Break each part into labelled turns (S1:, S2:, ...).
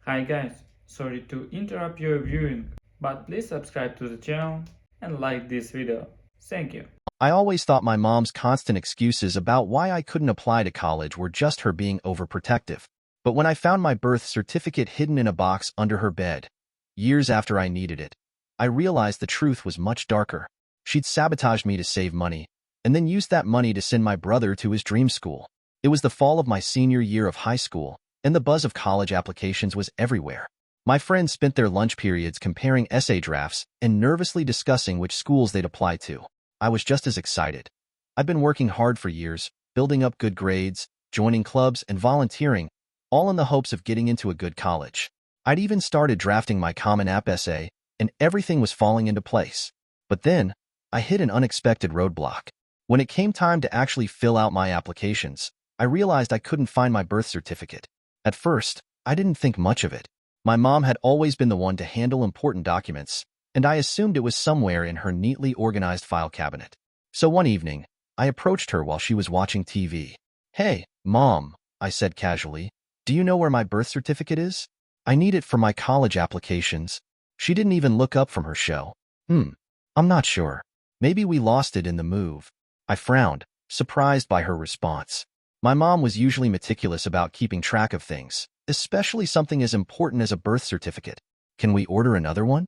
S1: Hi guys, sorry to interrupt your viewing, but please subscribe to the channel and like this video. Thank you.
S2: I always thought my mom's constant excuses about why I couldn't apply to college were just her being overprotective. But when I found my birth certificate hidden in a box under her bed, years after I needed it, I realized the truth was much darker. She'd sabotaged me to save money, and then used that money to send my brother to his dream school. It was the fall of my senior year of high school, and the buzz of college applications was everywhere. My friends spent their lunch periods comparing essay drafts and nervously discussing which schools they'd apply to. I was just as excited. I'd been working hard for years, building up good grades, joining clubs, and volunteering, all in the hopes of getting into a good college. I'd even started drafting my Common App essay, and everything was falling into place. But then, I hit an unexpected roadblock. When it came time to actually fill out my applications, I realized I couldn't find my birth certificate. At first, I didn't think much of it. My mom had always been the one to handle important documents, and I assumed it was somewhere in her neatly organized file cabinet. So one evening, I approached her while she was watching TV. "Hey, Mom," I said casually, "do you know where my birth certificate is? I need it for my college applications." She didn't even look up from her show. I'm not sure. Maybe we lost it in the move." I frowned, surprised by her response. My mom was usually meticulous about keeping track of things, especially something as important as a birth certificate. "Can we order another one?"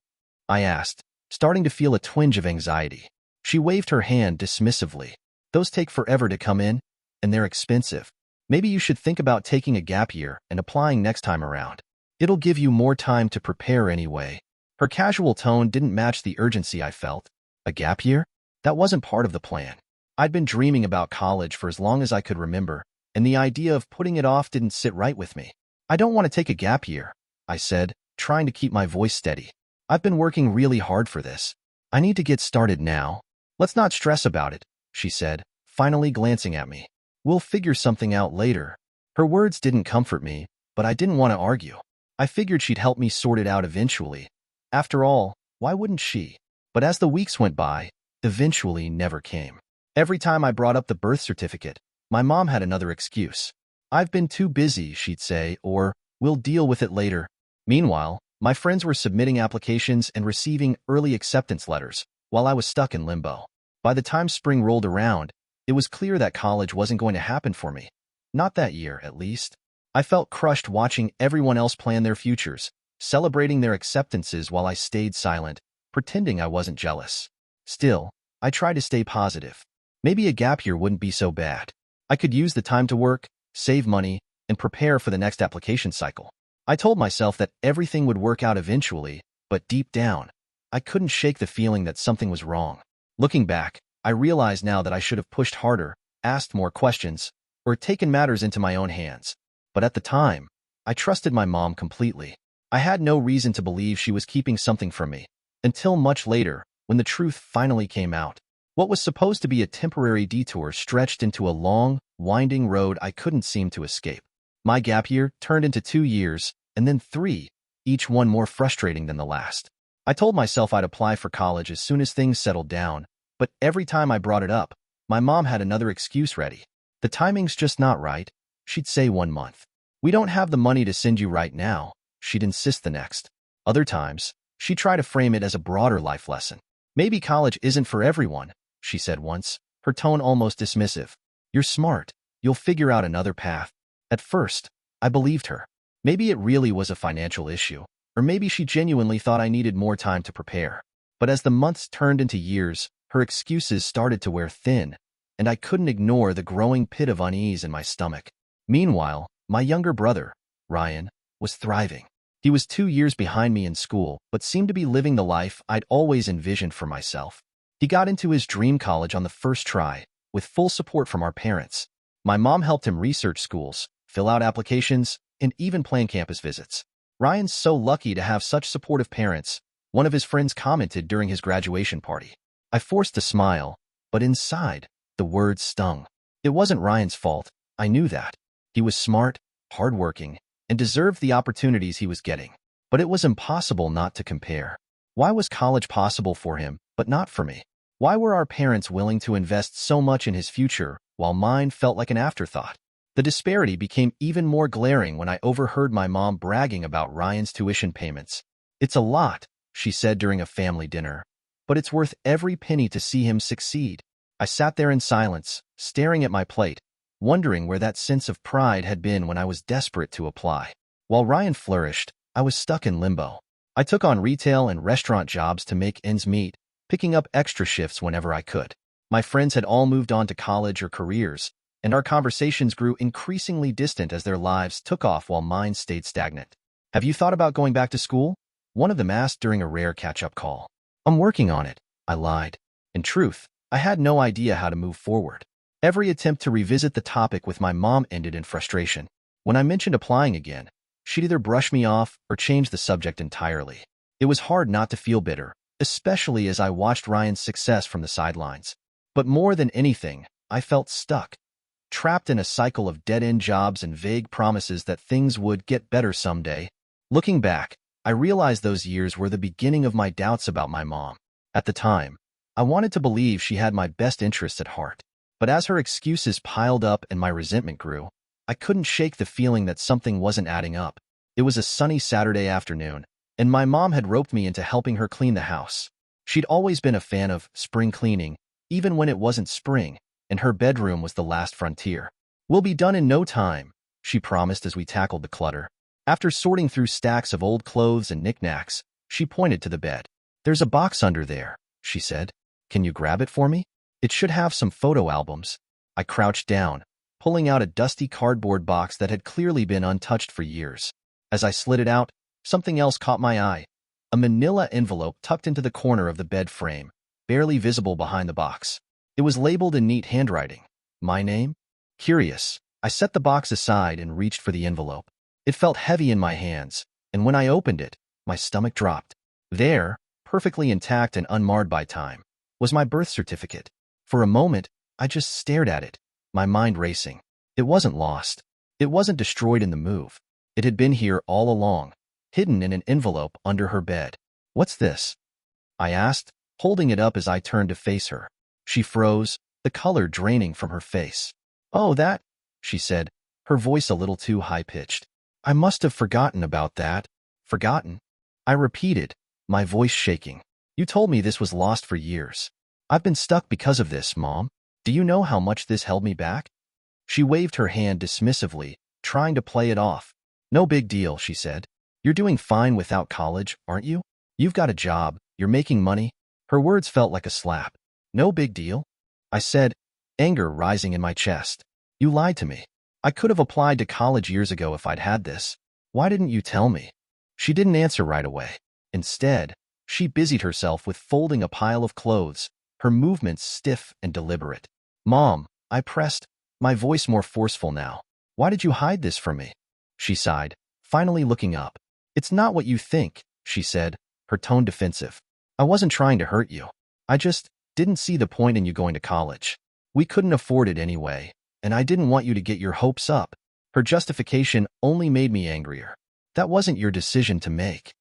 S2: I asked, starting to feel a twinge of anxiety. She waved her hand dismissively. "Those take forever to come in, and they're expensive. Maybe you should think about taking a gap year and applying next time around. It'll give you more time to prepare anyway." Her casual tone didn't match the urgency I felt. A gap year? That wasn't part of the plan. I'd been dreaming about college for as long as I could remember, and the idea of putting it off didn't sit right with me. "I don't want to take a gap year," I said, trying to keep my voice steady. "I've been working really hard for this. I need to get started now." "Let's not stress about it," she said, finally glancing at me. "We'll figure something out later." Her words didn't comfort me, but I didn't want to argue. I figured she'd help me sort it out eventually. After all, why wouldn't she? But as the weeks went by, eventually never came. Every time I brought up the birth certificate, my mom had another excuse. "I've been too busy," she'd say, or "we'll deal with it later." Meanwhile, my friends were submitting applications and receiving early acceptance letters, while I was stuck in limbo. By the time spring rolled around, it was clear that college wasn't going to happen for me. Not that year, at least. I felt crushed watching everyone else plan their futures, celebrating their acceptances while I stayed silent, pretending I wasn't jealous. Still, I tried to stay positive. Maybe a gap year wouldn't be so bad. I could use the time to work, save money, and prepare for the next application cycle. I told myself that everything would work out eventually, but deep down, I couldn't shake the feeling that something was wrong. Looking back, I realize now that I should have pushed harder, asked more questions, or taken matters into my own hands. But at the time, I trusted my mom completely. I had no reason to believe she was keeping something from me, until much later, when the truth finally came out. What was supposed to be a temporary detour stretched into a long, winding road I couldn't seem to escape. My gap year turned into 2 years, and then 3, each one more frustrating than the last. I told myself I'd apply for college as soon as things settled down, but every time I brought it up, my mom had another excuse ready. "The timing's just not right," she'd say one month. "We don't have the money to send you right now," she'd insist the next. Other times, she'd try to frame it as a broader life lesson. "Maybe college isn't for everyone," she said once, her tone almost dismissive. "You're smart. You'll figure out another path." At first, I believed her. Maybe it really was a financial issue, or maybe she genuinely thought I needed more time to prepare. But as the months turned into years, her excuses started to wear thin, and I couldn't ignore the growing pit of unease in my stomach. Meanwhile, my younger brother, Ryan, was thriving. He was 2 years behind me in school, but seemed to be living the life I'd always envisioned for myself. He got into his dream college on the first try, with full support from our parents. My mom helped him research schools, fill out applications, and even plan campus visits. "Ryan's so lucky to have such supportive parents," one of his friends commented during his graduation party. I forced a smile, but inside, the words stung. It wasn't Ryan's fault. I knew that. He was smart, hardworking, and deserved the opportunities he was getting. But it was impossible not to compare. Why was college possible for him, but not for me? Why were our parents willing to invest so much in his future, while mine felt like an afterthought? The disparity became even more glaring when I overheard my mom bragging about Ryan's tuition payments. "It's a lot," she said during a family dinner, "but it's worth every penny to see him succeed." I sat there in silence, staring at my plate, wondering where that sense of pride had been when I was desperate to apply. While Ryan flourished, I was stuck in limbo. I took on retail and restaurant jobs to make ends meet, picking up extra shifts whenever I could. My friends had all moved on to college or careers, and our conversations grew increasingly distant as their lives took off while mine stayed stagnant. "Have you thought about going back to school?" one of them asked during a rare catch-up call. "I'm working on it," I lied. In truth, I had no idea how to move forward. Every attempt to revisit the topic with my mom ended in frustration. When I mentioned applying again, she'd either brush me off or change the subject entirely. It was hard not to feel bitter, especially as I watched Ryan's success from the sidelines. But more than anything, I felt stuck, trapped in a cycle of dead-end jobs and vague promises that things would get better someday. Looking back, I realized those years were the beginning of my doubts about my mom. At the time, I wanted to believe she had my best interests at heart. But as her excuses piled up and my resentment grew, I couldn't shake the feeling that something wasn't adding up. It was a sunny Saturday afternoon, and my mom had roped me into helping her clean the house. She'd always been a fan of spring cleaning, even when it wasn't spring, and her bedroom was the last frontier. "We'll be done in no time," she promised as we tackled the clutter. After sorting through stacks of old clothes and knickknacks, she pointed to the bed. "There's a box under there," she said. "Can you grab it for me? It should have some photo albums." I crouched down, pulling out a dusty cardboard box that had clearly been untouched for years. As I slid it out, something else caught my eye. A manila envelope tucked into the corner of the bed frame, barely visible behind the box. It was labeled in neat handwriting. My name? Curious, I set the box aside and reached for the envelope. It felt heavy in my hands, and when I opened it, my stomach dropped. There, perfectly intact and unmarred by time, was my birth certificate. For a moment, I just stared at it, my mind racing. It wasn't lost. It wasn't destroyed in the move. It had been here all along, hidden in an envelope under her bed. "What's this?" I asked, holding it up as I turned to face her. She froze, the color draining from her face. "Oh, that," she said, her voice a little too high-pitched. "I must have forgotten about that." "Forgotten?" I repeated, my voice shaking. "You told me this was lost for years. I've been stuck because of this, Mom. Do you know how much this held me back?" She waved her hand dismissively, trying to play it off. "No big deal," she said. "You're doing fine without college, aren't you? You've got a job, you're making money." Her words felt like a slap. "No big deal?" I said, anger rising in my chest. "You lied to me. I could have applied to college years ago if I'd had this. Why didn't you tell me?" She didn't answer right away. Instead, she busied herself with folding a pile of clothes, her movements stiff and deliberate. "Mom," I pressed, my voice more forceful now. "Why did you hide this from me?" She sighed, finally looking up. "It's not what you think," she said, her tone defensive. "I wasn't trying to hurt you. I just didn't see the point in you going to college. We couldn't afford it anyway, and I didn't want you to get your hopes up." Her justification only made me angrier. "That wasn't your decision to make."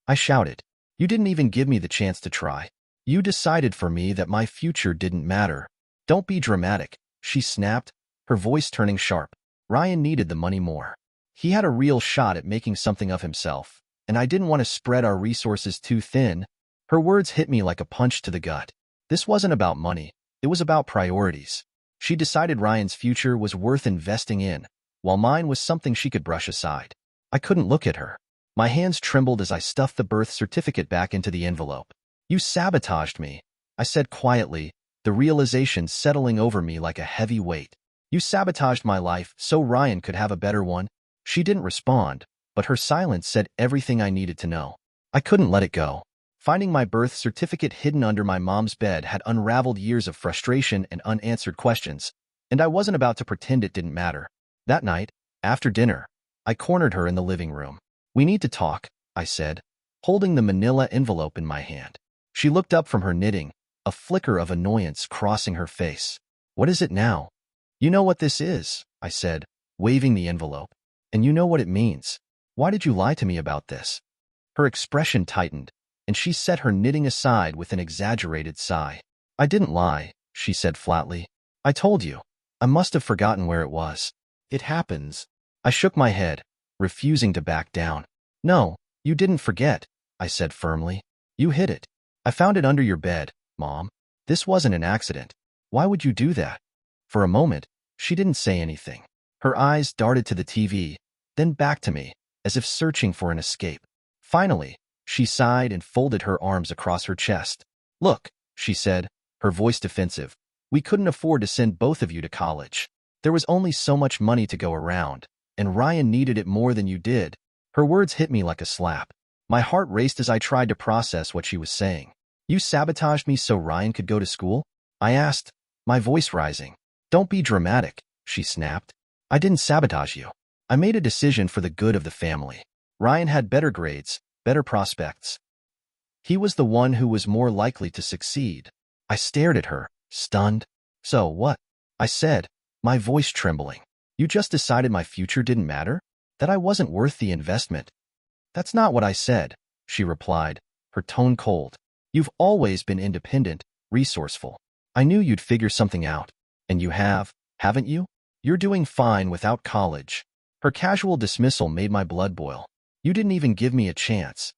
S2: I shouted. "You didn't even give me the chance to try. You decided for me that my future didn't matter." "Don't be dramatic," she snapped, her voice turning sharp. "Ryan needed the money more. He had a real shot at making something of himself, and I didn't want to spread our resources too thin." Her words hit me like a punch to the gut. This wasn't about money. It was about priorities. She decided Ryan's future was worth investing in, while mine was something she could brush aside. I couldn't look at her. My hands trembled as I stuffed the birth certificate back into the envelope. "You sabotaged me," I said quietly, the realization settling over me like a heavy weight. "You sabotaged my life so Ryan could have a better one." She didn't respond, but her silence said everything I needed to know. I couldn't let it go. Finding my birth certificate hidden under my mom's bed had unraveled years of frustration and unanswered questions, and I wasn't about to pretend it didn't matter. That night, after dinner, I cornered her in the living room. "We need to talk," I said, holding the manila envelope in my hand. She looked up from her knitting, a flicker of annoyance crossing her face. "What is it now?" "You know what this is," I said, waving the envelope. "And you know what it means. Why did you lie to me about this?" Her expression tightened, and she set her knitting aside with an exaggerated sigh. "I didn't lie," she said flatly. "I told you. I must have forgotten where it was." It happens. I shook my head, refusing to back down. No, you didn't forget, I said firmly. You hid it. I found it under your bed, Mom. This wasn't an accident. Why would you do that? For a moment, she didn't say anything. Her eyes darted to the TV, then back to me, as if searching for an escape. Finally, she sighed and folded her arms across her chest. Look, she said, her voice defensive. We couldn't afford to send both of you to college. There was only so much money to go around, and Ryan needed it more than you did. Her words hit me like a slap. My heart raced as I tried to process what she was saying. You sabotaged me so Ryan could go to school? I asked, my voice rising. Don't be dramatic, she snapped. I didn't sabotage you. I made a decision for the good of the family. Ryan had better grades, better prospects. He was the one who was more likely to succeed. I stared at her, stunned. So what? I said, my voice trembling. You just decided my future didn't matter? That I wasn't worth the investment? That's not what I said, she replied, her tone cold. You've always been independent, resourceful. I knew you'd figure something out. And you have, haven't you? You're doing fine without college. Her casual dismissal made my blood boil. You didn't even give me a chance.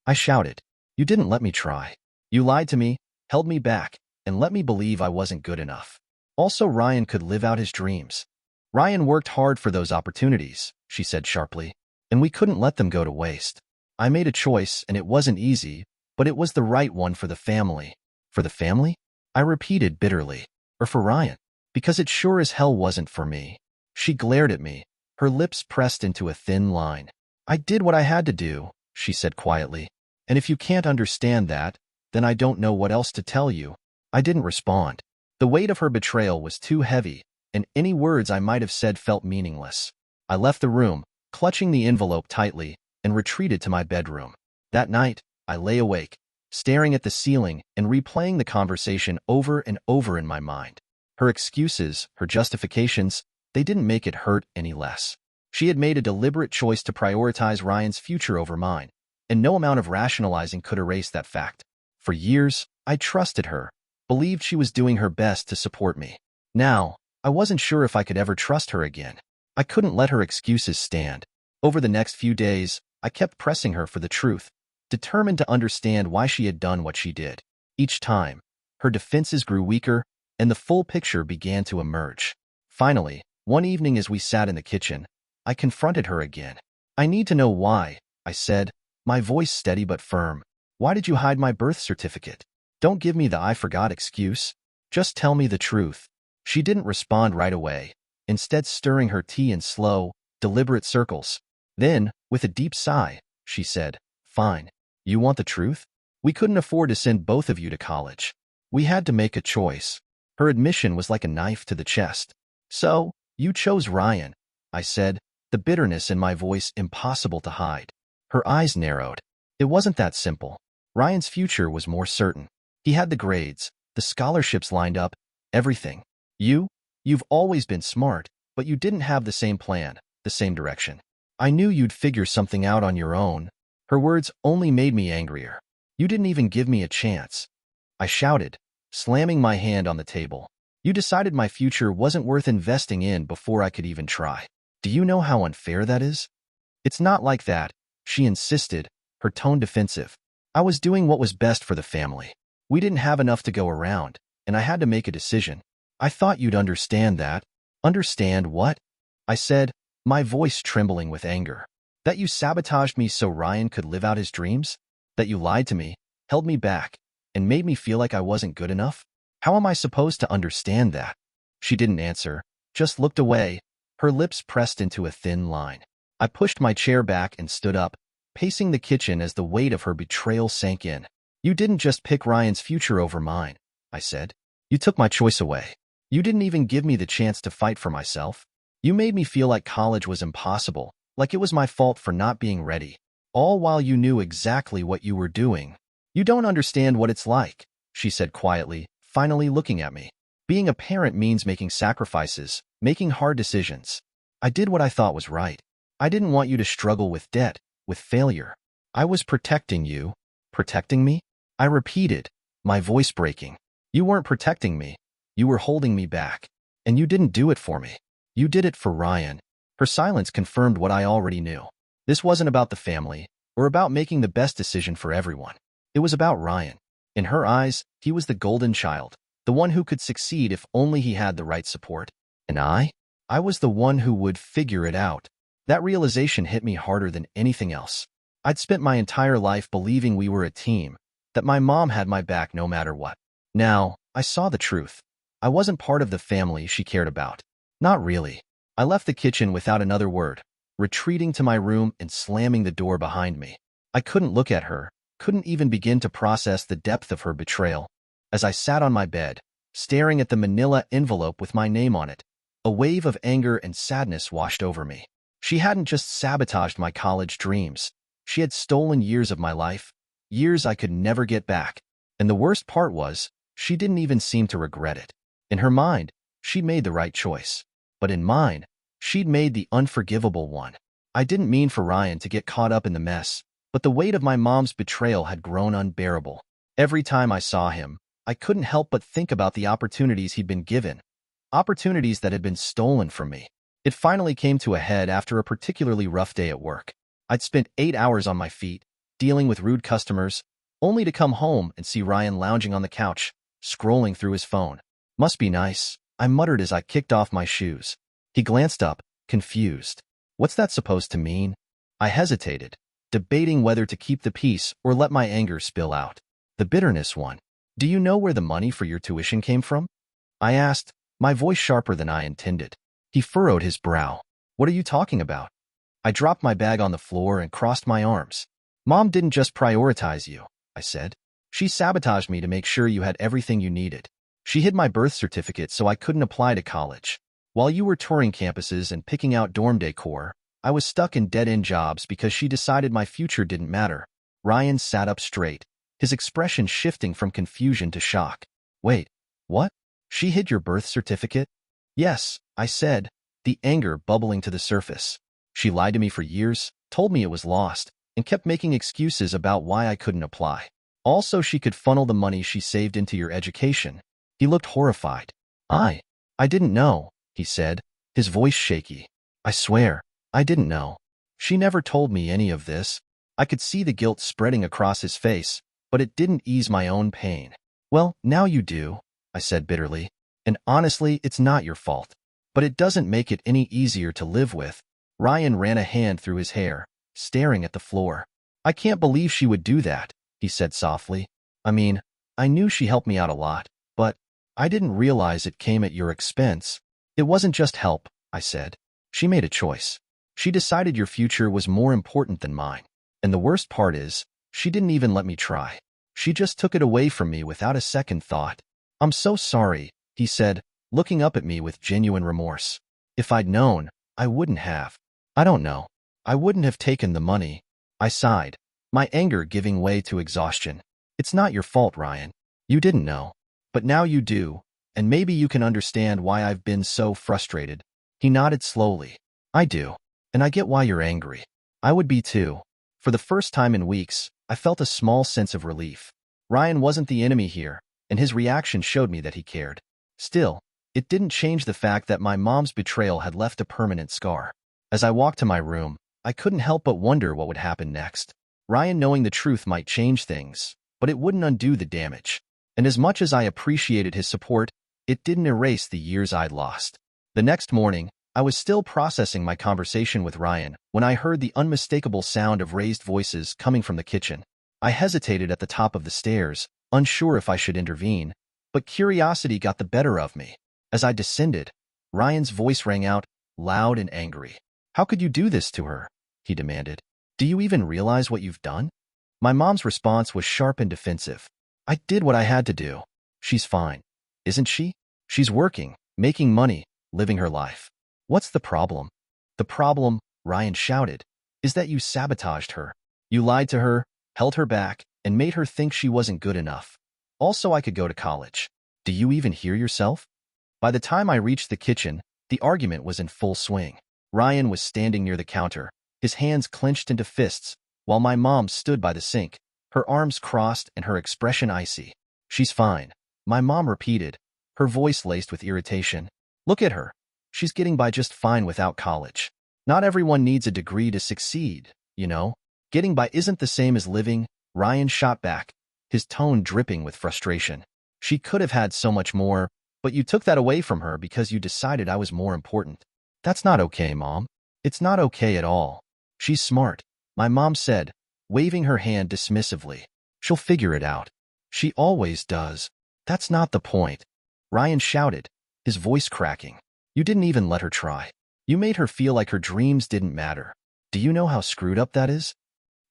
S2: I shouted. You didn't let me try. You lied to me, held me back, and let me believe I wasn't good enough. Also, Ryan could live out his dreams. Ryan worked hard for those opportunities, she said sharply, and we couldn't let them go to waste. I made a choice, and it wasn't easy, but it was the right one for the family. For the family? I repeated bitterly. Or for Ryan? Because it sure as hell wasn't for me. She glared at me, her lips pressed into a thin line. I did what I had to do, she said quietly. And if you can't understand that, then I don't know what else to tell you. I didn't respond. The weight of her betrayal was too heavy, and any words I might have said felt meaningless. I left the room, clutching the envelope tightly, and retreated to my bedroom. That night, I lay awake, staring at the ceiling and replaying the conversation over and over in my mind. Her excuses, her justifications, they didn't make it hurt any less. She had made a deliberate choice to prioritize Ryan's future over mine, and no amount of rationalizing could erase that fact. For years, I trusted her, believed she was doing her best to support me. Now, I wasn't sure if I could ever trust her again. I couldn't let her excuses stand. Over the next few days, I kept pressing her for the truth, determined to understand why she had done what she did. Each time, her defenses grew weaker, and the full picture began to emerge. Finally, one evening as we sat in the kitchen, I confronted her again. I need to know why, I said, my voice steady but firm. Why did you hide my birth certificate? Don't give me the I forgot excuse. Just tell me the truth. She didn't respond right away, instead stirring her tea in slow, deliberate circles. Then, with a deep sigh, she said, Fine. You want the truth? We couldn't afford to send both of you to college. We had to make a choice. Her admission was like a knife to the chest. So, you chose Ryan, I said, the bitterness in my voice impossible to hide. Her eyes narrowed. It wasn't that simple. Ryan's future was more certain. He had the grades, the scholarships lined up, everything. You've always been smart, but you didn't have the same plan, the same direction. I knew you'd figure something out on your own. Her words only made me angrier. You didn't even give me a chance. I shouted, slamming my hand on the table. You decided my future wasn't worth investing in before I could even try. Do you know how unfair that is? It's not like that, she insisted, her tone defensive. I was doing what was best for the family. We didn't have enough to go around, and I had to make a decision. I thought you'd understand that. Understand what? I said, my voice trembling with anger. That you sabotaged me so Ryan could live out his dreams? That you lied to me, held me back, and made me feel like I wasn't good enough? How am I supposed to understand that? She didn't answer, just looked away, her lips pressed into a thin line. I pushed my chair back and stood up, pacing the kitchen as the weight of her betrayal sank in. You didn't just pick Ryan's future over mine, I said. You took my choice away. You didn't even give me the chance to fight for myself. You made me feel like college was impossible, like it was my fault for not being ready, all while you knew exactly what you were doing. You don't understand what it's like, she said quietly, finally looking at me. Being a parent means making sacrifices, making hard decisions. I did what I thought was right. I didn't want you to struggle with debt, with failure. I was protecting you. Protecting me? I repeated, my voice breaking. You weren't protecting me. You were holding me back. And you didn't do it for me. You did it for Ryan. Her silence confirmed what I already knew. This wasn't about the family, or about making the best decision for everyone. It was about Ryan. In her eyes, he was the golden child, the one who could succeed if only he had the right support. And I was the one who would figure it out. That realization hit me harder than anything else. I'd spent my entire life believing we were a team, that my mom had my back no matter what. Now, I saw the truth. I wasn't part of the family she cared about. Not really. I left the kitchen without another word, retreating to my room and slamming the door behind me. I couldn't look at her, couldn't even begin to process the depth of her betrayal. As I sat on my bed, staring at the manila envelope with my name on it, a wave of anger and sadness washed over me. She hadn't just sabotaged my college dreams. She had stolen years of my life, years I could never get back. And the worst part was, she didn't even seem to regret it. In her mind, she'd made the right choice. But in mine, she'd made the unforgivable one. I didn't mean for Ryan to get caught up in the mess, but the weight of my mom's betrayal had grown unbearable. Every time I saw him, I couldn't help but think about the opportunities he'd been given, opportunities that had been stolen from me. It finally came to a head after a particularly rough day at work. I'd spent 8 hours on my feet, dealing with rude customers, only to come home and see Ryan lounging on the couch, scrolling through his phone. Must be nice, I muttered as I kicked off my shoes. He glanced up, confused. What's that supposed to mean? I hesitated, debating whether to keep the peace or let my anger spill out. The bitterness won. Do you know where the money for your tuition came from? I asked, my voice sharper than I intended. He furrowed his brow. What are you talking about? I dropped my bag on the floor and crossed my arms. Mom didn't just prioritize you, I said. She sabotaged me to make sure you had everything you needed. She hid my birth certificate so I couldn't apply to college. While you were touring campuses and picking out dorm decor, I was stuck in dead-end jobs because she decided my future didn't matter. Ryan sat up straight, his expression shifting from confusion to shock. Wait, what? She hid your birth certificate? Yes, I said, the anger bubbling to the surface. She lied to me for years, told me it was lost, and kept making excuses about why I couldn't apply. Also, she could funnel the money she saved into your education. He looked horrified. I didn't know, he said, his voice shaky. I swear, I didn't know. She never told me any of this. I could see the guilt spreading across his face, but it didn't ease my own pain. Well, now you do, I said bitterly. And honestly, it's not your fault. But it doesn't make it any easier to live with. Ryan ran a hand through his hair, staring at the floor. I can't believe she would do that, he said softly. I mean, I knew she helped me out a lot, but I didn't realize it came at your expense. It wasn't just help, I said. She made a choice. She decided your future was more important than mine. And the worst part is, she didn't even let me try. She just took it away from me without a second thought. I'm so sorry, he said, looking up at me with genuine remorse. If I'd known, I wouldn't have. I don't know. I wouldn't have taken the money. I sighed, my anger giving way to exhaustion. It's not your fault, Ryan. You didn't know. But now you do, and maybe you can understand why I've been so frustrated. He nodded slowly. I do, and I get why you're angry. I would be too. For the first time in weeks, I felt a small sense of relief. Ryan wasn't the enemy here, and his reaction showed me that he cared. Still, it didn't change the fact that my mom's betrayal had left a permanent scar. As I walked to my room, I couldn't help but wonder what would happen next. Ryan knowing the truth might change things, but it wouldn't undo the damage. And as much as I appreciated his support, it didn't erase the years I'd lost. The next morning, I was still processing my conversation with Ryan when I heard the unmistakable sound of raised voices coming from the kitchen. I hesitated at the top of the stairs, unsure if I should intervene, but curiosity got the better of me. As I descended, Ryan's voice rang out, loud and angry. How could you do this to her? He demanded. Do you even realize what you've done? My mom's response was sharp and defensive. I did what I had to do. She's fine, isn't she? She's working, making money, living her life. What's the problem? The problem, Ryan shouted, is that you sabotaged her. You lied to her, held her back, and made her think she wasn't good enough. Also, I could go to college. Do you even hear yourself? By the time I reached the kitchen, the argument was in full swing. Ryan was standing near the counter, his hands clenched into fists, while my mom stood by the sink, her arms crossed and her expression icy. She's fine, my mom repeated, her voice laced with irritation. Look at her. She's getting by just fine without college. Not everyone needs a degree to succeed, you know? Getting by isn't the same as living, Ryan shot back, his tone dripping with frustration. She could have had so much more, but you took that away from her because you decided I was more important. That's not okay, Mom. It's not okay at all. She's smart, my mom said, waving her hand dismissively. She'll figure it out. She always does. That's not the point. Ryan shouted, his voice cracking. You didn't even let her try. You made her feel like her dreams didn't matter. Do you know how screwed up that is?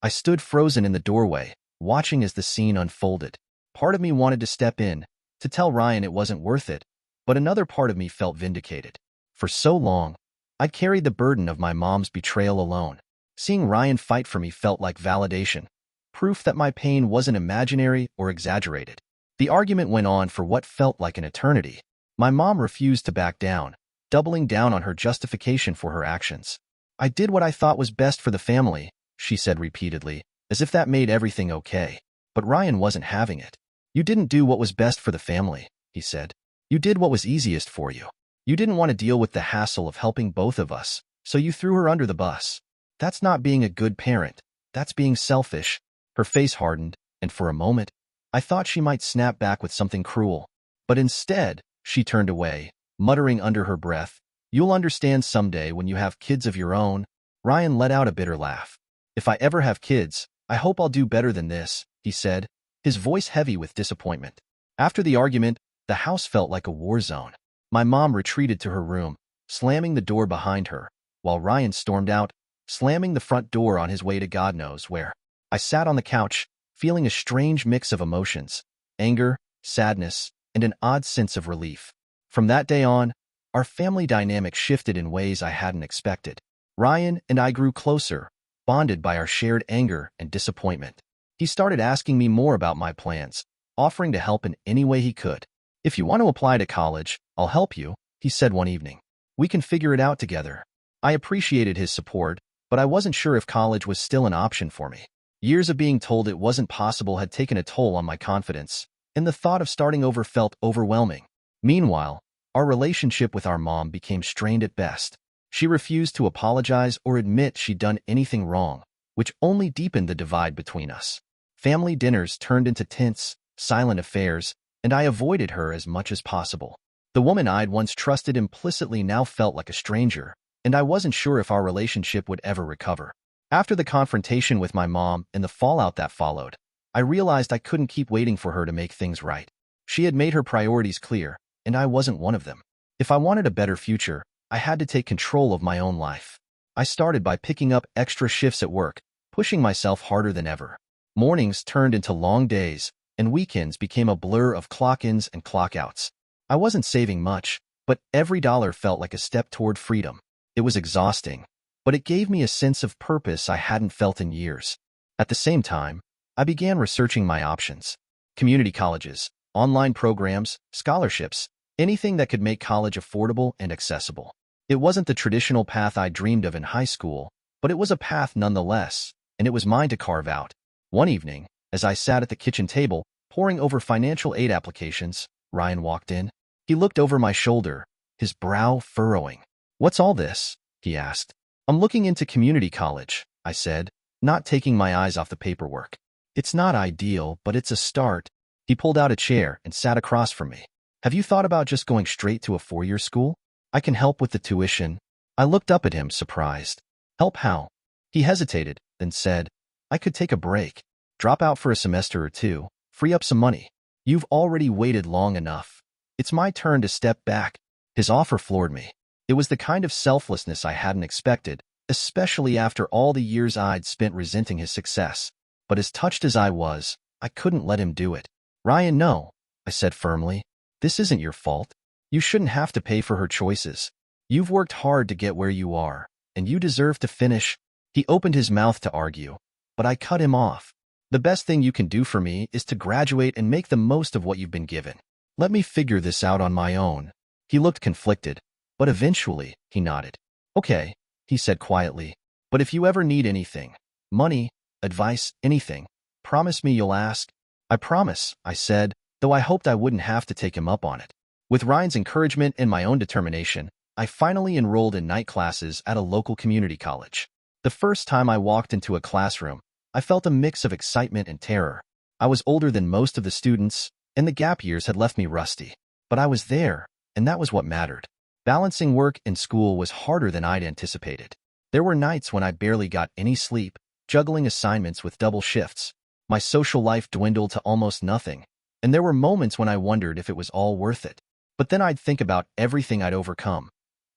S2: I stood frozen in the doorway, watching as the scene unfolded. Part of me wanted to step in, to tell Ryan it wasn't worth it, but another part of me felt vindicated. For so long, I'd carried the burden of my mom's betrayal alone. Seeing Ryan fight for me felt like validation, proof that my pain wasn't imaginary or exaggerated. The argument went on for what felt like an eternity. My mom refused to back down, doubling down on her justification for her actions. I did what I thought was best for the family, she said repeatedly, as if that made everything okay. But Ryan wasn't having it. You didn't do what was best for the family, he said. You did what was easiest for you. You didn't want to deal with the hassle of helping both of us, so you threw her under the bus. That's not being a good parent. That's being selfish. Her face hardened, and for a moment, I thought she might snap back with something cruel. But instead, she turned away, muttering under her breath, "You'll understand someday when you have kids of your own." Ryan let out a bitter laugh. "If I ever have kids, I hope I'll do better than this," he said, his voice heavy with disappointment. After the argument, the house felt like a war zone. My mom retreated to her room, slamming the door behind her, while Ryan stormed out, slamming the front door on his way to God knows where. I sat on the couch, feeling a strange mix of emotions, anger, sadness, and an odd sense of relief. From that day on, our family dynamic shifted in ways I hadn't expected. Ryan and I grew closer, bonded by our shared anger and disappointment. He started asking me more about my plans, offering to help in any way he could. "If you want to apply to college, I'll help you," he said one evening. "We can figure it out together." I appreciated his support, but I wasn't sure if college was still an option for me. Years of being told it wasn't possible had taken a toll on my confidence, and the thought of starting over felt overwhelming. Meanwhile, our relationship with our mom became strained at best. She refused to apologize or admit she'd done anything wrong, which only deepened the divide between us. Family dinners turned into tense, silent affairs, and I avoided her as much as possible. The woman I'd once trusted implicitly now felt like a stranger, and I wasn't sure if our relationship would ever recover. After the confrontation with my mom and the fallout that followed, I realized I couldn't keep waiting for her to make things right. She had made her priorities clear, and I wasn't one of them. If I wanted a better future, I had to take control of my own life. I started by picking up extra shifts at work, pushing myself harder than ever. Mornings turned into long days, and weekends became a blur of clock-ins and clock-outs. I wasn't saving much, but every dollar felt like a step toward freedom. It was exhausting, but it gave me a sense of purpose I hadn't felt in years. At the same time, I began researching my options. Community colleges, online programs, scholarships, anything that could make college affordable and accessible. It wasn't the traditional path I dreamed of in high school, but it was a path nonetheless, and it was mine to carve out. One evening, as I sat at the kitchen table, poring over financial aid applications, Ryan walked in. He looked over my shoulder, his brow furrowing. "What's all this?" he asked. "I'm looking into community college," I said, not taking my eyes off the paperwork. "It's not ideal, but it's a start." He pulled out a chair and sat across from me. "Have you thought about just going straight to a four-year school? I can help with the tuition." I looked up at him, surprised. "Help how?" He hesitated, then said, "I could take a break. Drop out for a semester or two, free up some money. You've already waited long enough. It's my turn to step back." His offer floored me. It was the kind of selflessness I hadn't expected, especially after all the years I'd spent resenting his success. But as touched as I was, I couldn't let him do it. "Ryan, no," I said firmly. "This isn't your fault. You shouldn't have to pay for her choices. You've worked hard to get where you are, and you deserve to finish." He opened his mouth to argue, but I cut him off. "The best thing you can do for me is to graduate and make the most of what you've been given. Let me figure this out on my own." He looked conflicted, but eventually he nodded. "Okay," he said quietly, "but if you ever need anything, money, advice, anything, promise me you'll ask." "I promise," I said, though I hoped I wouldn't have to take him up on it. With Ryan's encouragement and my own determination, I finally enrolled in night classes at a local community college. The first time I walked into a classroom, I felt a mix of excitement and terror. I was older than most of the students, and the gap years had left me rusty. But I was there, and that was what mattered. Balancing work and school was harder than I'd anticipated. There were nights when I barely got any sleep, juggling assignments with double shifts. My social life dwindled to almost nothing, and there were moments when I wondered if it was all worth it. But then I'd think about everything I'd overcome.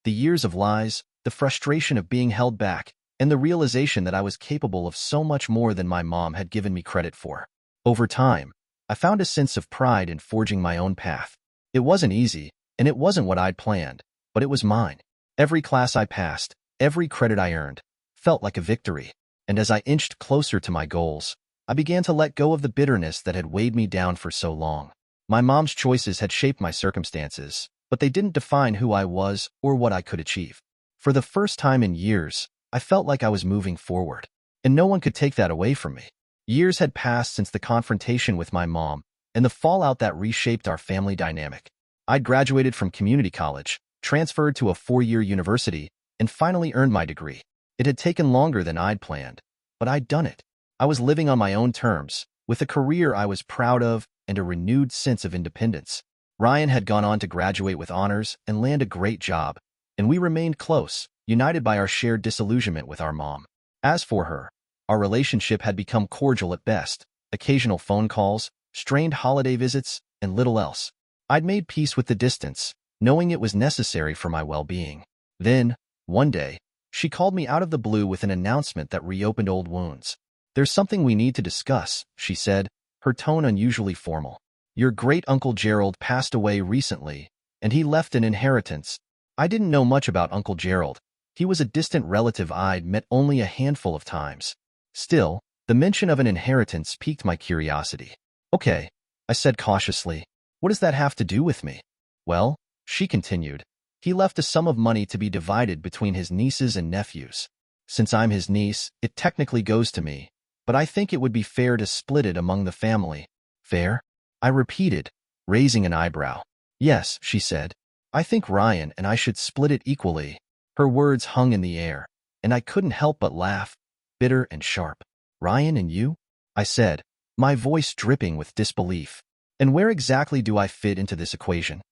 S2: The years of lies, the frustration of being held back, and the realization that I was capable of so much more than my mom had given me credit for. Over time, I found a sense of pride in forging my own path. It wasn't easy, and it wasn't what I'd planned, but it was mine. Every class I passed, every credit I earned, felt like a victory. And as I inched closer to my goals, I began to let go of the bitterness that had weighed me down for so long. My mom's choices had shaped my circumstances, but they didn't define who I was or what I could achieve. For the first time in years, I felt like I was moving forward, and no one could take that away from me. Years had passed since the confrontation with my mom and the fallout that reshaped our family dynamic. I'd graduated from community college, transferred to a 4-year university, and finally earned my degree. It had taken longer than I'd planned, but I'd done it. I was living on my own terms, with a career I was proud of and a renewed sense of independence. Ryan had gone on to graduate with honors and land a great job, and we remained close, united by our shared disillusionment with our mom. As for her, our relationship had become cordial at best, occasional phone calls, strained holiday visits, and little else. I'd made peace with the distance, knowing it was necessary for my well-being. Then, one day, she called me out of the blue with an announcement that reopened old wounds. "There's something we need to discuss," she said, her tone unusually formal. "Your great-uncle Gerald passed away recently, and he left an inheritance." I didn't know much about Uncle Gerald. He was a distant relative I'd met only a handful of times. Still, the mention of an inheritance piqued my curiosity. "Okay," I said cautiously. "What does that have to do with me?" "Well," she continued, "he left a sum of money to be divided between his nieces and nephews. Since I'm his niece, it technically goes to me, but I think it would be fair to split it among the family." "Fair?" I repeated, raising an eyebrow. "Yes," she said. "I think Ryan and I should split it equally." Her words hung in the air, and I couldn't help but laugh, bitter and sharp. "Ryan and you?" I said, my voice dripping with disbelief. "And where exactly do I fit into this equation?"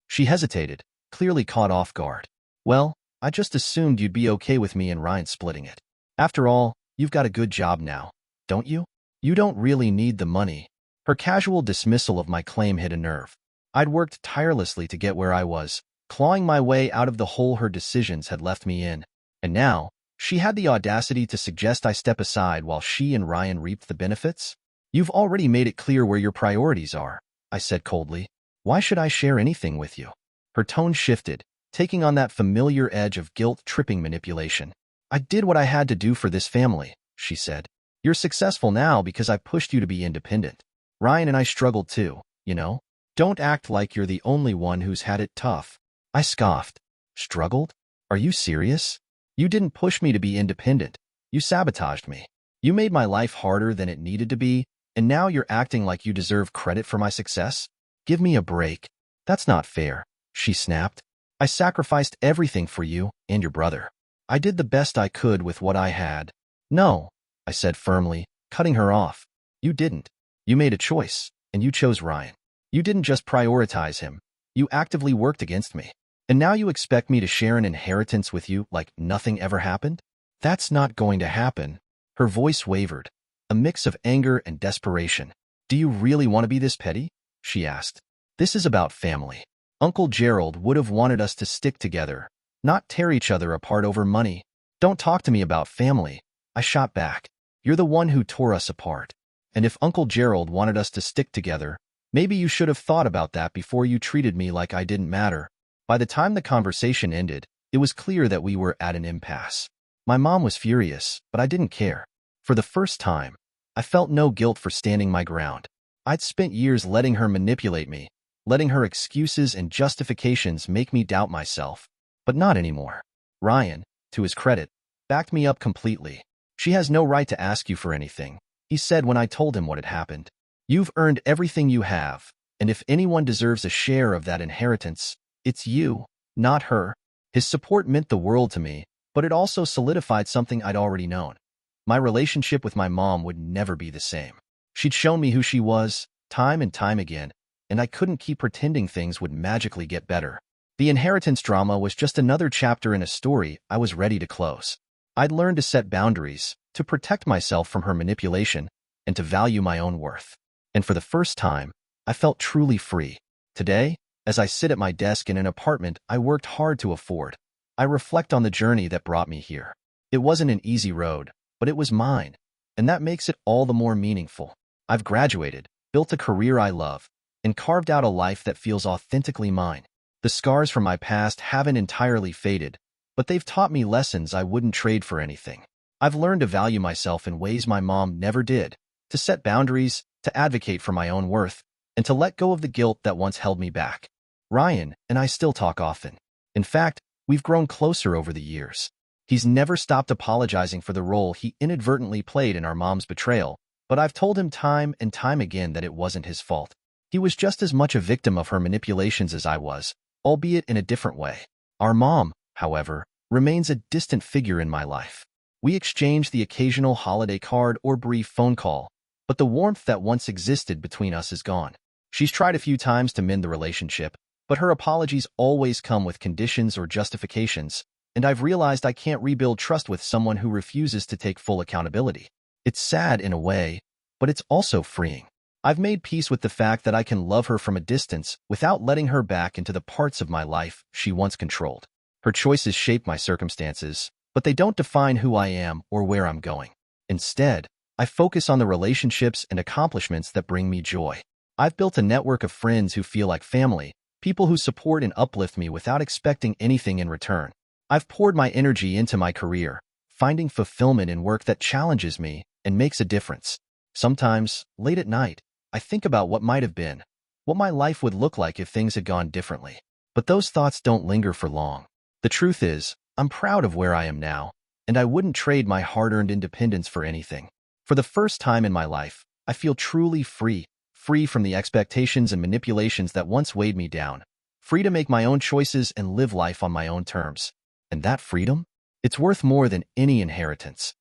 S2: She hesitated, clearly caught off guard. "Well, I just assumed you'd be okay with me and Ryan splitting it. After all, you've got a good job now, don't you? You don't really need the money." Her casual dismissal of my claim hit a nerve. I'd worked tirelessly to get where I was, clawing my way out of the hole her decisions had left me in. And now, she had the audacity to suggest I step aside while she and Ryan reaped the benefits? "You've already made it clear where your priorities are," I said coldly. "Why should I share anything with you?" Her tone shifted, taking on that familiar edge of guilt-tripping manipulation. "I did what I had to do for this family," she said. "You're successful now because I pushed you to be independent. Ryan and I struggled too, you know? Don't act like you're the only one who's had it tough." I scoffed. "Struggled? Are you serious? You didn't push me to be independent. You sabotaged me. You made my life harder than it needed to be, and now you're acting like you deserve credit for my success? Give me a break." "That's not fair," she snapped. "I sacrificed everything for you and your brother. I did the best I could with what I had." "No," I said firmly, cutting her off. "You didn't. You made a choice, and you chose Ryan. You didn't just prioritize him. You actively worked against me. And now you expect me to share an inheritance with you like nothing ever happened? That's not going to happen." Her voice wavered, a mix of anger and desperation. "Do you really want to be this petty?" she asked. "This is about family. Uncle Gerald would have wanted us to stick together, not tear each other apart over money." "Don't talk to me about family," I shot back. "You're the one who tore us apart. And if Uncle Gerald wanted us to stick together, maybe you should have thought about that before you treated me like I didn't matter." By the time the conversation ended, it was clear that we were at an impasse. My mom was furious, but I didn't care. For the first time, I felt no guilt for standing my ground. I'd spent years letting her manipulate me, letting her excuses and justifications make me doubt myself. But not anymore. Ryan, to his credit, backed me up completely. "She has no right to ask you for anything," he said when I told him what had happened. "You've earned everything you have, and if anyone deserves a share of that inheritance, it's you, not her." His support meant the world to me, but it also solidified something I'd already known. My relationship with my mom would never be the same. She'd shown me who she was, time and time again, and I couldn't keep pretending things would magically get better. The inheritance drama was just another chapter in a story I was ready to close. I'd learned to set boundaries, to protect myself from her manipulation, and to value my own worth. And for the first time, I felt truly free. Today, as I sit at my desk in an apartment I worked hard to afford, I reflect on the journey that brought me here. It wasn't an easy road, but it was mine, and that makes it all the more meaningful. I've graduated, built a career I love, and carved out a life that feels authentically mine. The scars from my past haven't entirely faded, but they've taught me lessons I wouldn't trade for anything. I've learned to value myself in ways my mom never did, to set boundaries, to advocate for my own worth, and to let go of the guilt that once held me back. Ryan and I still talk often. In fact, we've grown closer over the years. He's never stopped apologizing for the role he inadvertently played in our mom's betrayal, but I've told him time and time again that it wasn't his fault. He was just as much a victim of her manipulations as I was, albeit in a different way. Our mom, however, remains a distant figure in my life. We exchange the occasional holiday card or brief phone call, but the warmth that once existed between us is gone. She's tried a few times to mend the relationship, but her apologies always come with conditions or justifications, and I've realized I can't rebuild trust with someone who refuses to take full accountability. It's sad in a way, but it's also freeing. I've made peace with the fact that I can love her from a distance without letting her back into the parts of my life she once controlled. Her choices shape my circumstances, but they don't define who I am or where I'm going. Instead, I focus on the relationships and accomplishments that bring me joy. I've built a network of friends who feel like family, people who support and uplift me without expecting anything in return. I've poured my energy into my career, finding fulfillment in work that challenges me and makes a difference. Sometimes, late at night, I think about what might have been, what my life would look like if things had gone differently. But those thoughts don't linger for long. The truth is, I'm proud of where I am now, and I wouldn't trade my hard-earned independence for anything. For the first time in my life, I feel truly free from the expectations and manipulations that once weighed me down, free to make my own choices and live life on my own terms. And that freedom? It's worth more than any inheritance.